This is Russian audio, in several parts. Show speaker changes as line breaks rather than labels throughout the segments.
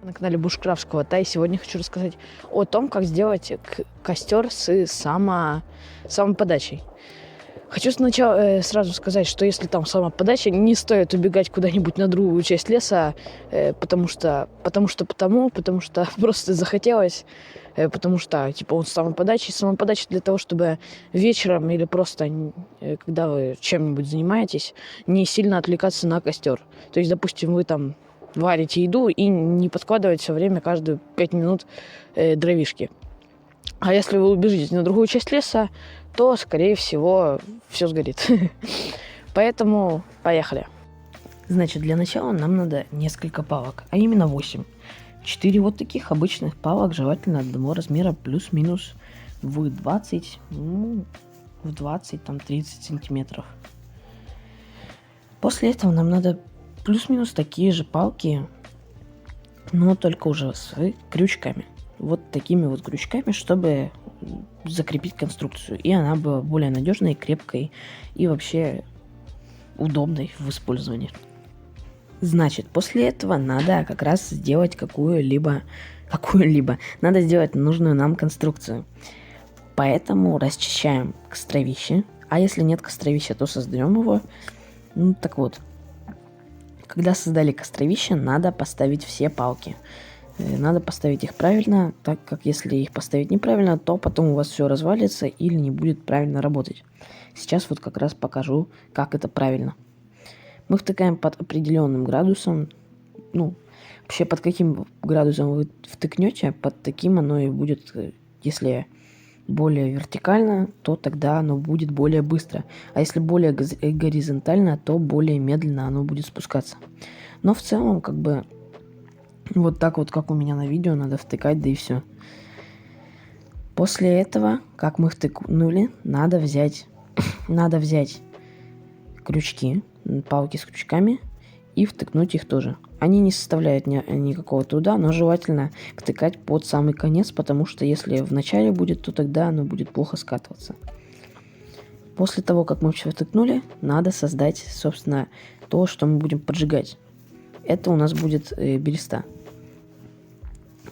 На канале Бушкрафтского Тай. Сегодня хочу рассказать о том, как сделать костер с самоподачей. Хочу сначала сразу сказать, что если там самоподача, не стоит убегать куда-нибудь на другую часть леса, потому что просто захотелось, потому что типа он самоподача для того, чтобы вечером или просто когда вы чем-нибудь занимаетесь, не сильно отвлекаться на костер. То есть, допустим, вы там варите еду и не подкладывать все время каждые 5 минут дровишки. А если вы убежите на другую часть леса, то, скорее всего, все сгорит. Поэтому поехали. Значит, для начала нам надо несколько палок, а именно 8. 4 вот таких обычных палок, желательно одного размера, плюс-минус в 20-30 сантиметров. После этого нам надо плюс-минус такие же палки, но только уже с крючками. Вот такими вот крючками, чтобы закрепить конструкцию. И она была более надежной, крепкой и вообще удобной в использовании. Значит, после этого надо как раз сделать какую-либо, надо сделать нужную нам конструкцию. Поэтому расчищаем костровище, а если нет костровища, то создаем его. Ну так вот, когда создали костровище, надо поставить все палки. Надо поставить их правильно, так как если их поставить неправильно, то потом у вас все развалится или не будет правильно работать. Сейчас вот как раз покажу, как это правильно. Мы втыкаем под определенным градусом. Ну, вообще под каким градусом вы втыкнете, под таким оно и будет. Если более вертикально, то тогда оно будет более быстро. А если более горизонтально, то более медленно оно будет спускаться. Но в целом, как бы, вот так вот, как у меня на видео, надо втыкать, да и все. После этого, как мы втыкнули, надо взять крючки, палки с крючками и втыкнуть их тоже. Они не составляют никакого труда, но желательно втыкать под самый конец, потому что если в начале будет, то тогда оно будет плохо скатываться. После того, как мы все втыкнули, надо создать, собственно, то, что мы будем поджигать. Это у нас будет береста.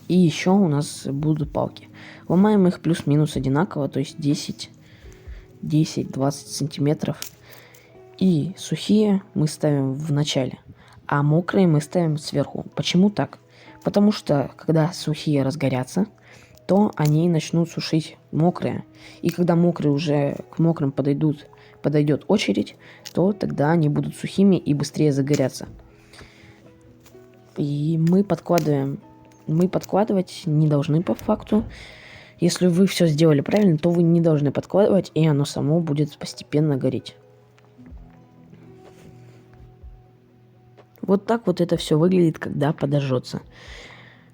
И еще у нас будут палки. Ломаем их плюс-минус одинаково, то есть 10-20 сантиметров. И сухие мы ставим в начале, а мокрые мы ставим сверху. Почему так? Потому что, когда сухие разгорятся, то они начнут сушить мокрые. И когда мокрые уже к мокрым подойдет очередь, то тогда они будут сухими и быстрее загорятся. И мы подкладывать не должны по факту. Если вы все сделали правильно, то вы не должны подкладывать, и оно само будет постепенно гореть. Вот так вот это все выглядит, когда подожжется.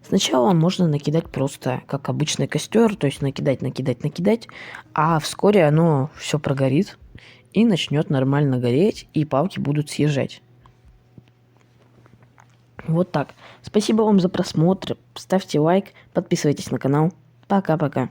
Сначала можно накидать просто, как обычный костер, то есть накидать, а вскоре оно все прогорит и начнет нормально гореть, и палки будут съезжать. Вот так. Спасибо вам за просмотр, ставьте лайк, подписывайтесь на канал. Пока-пока.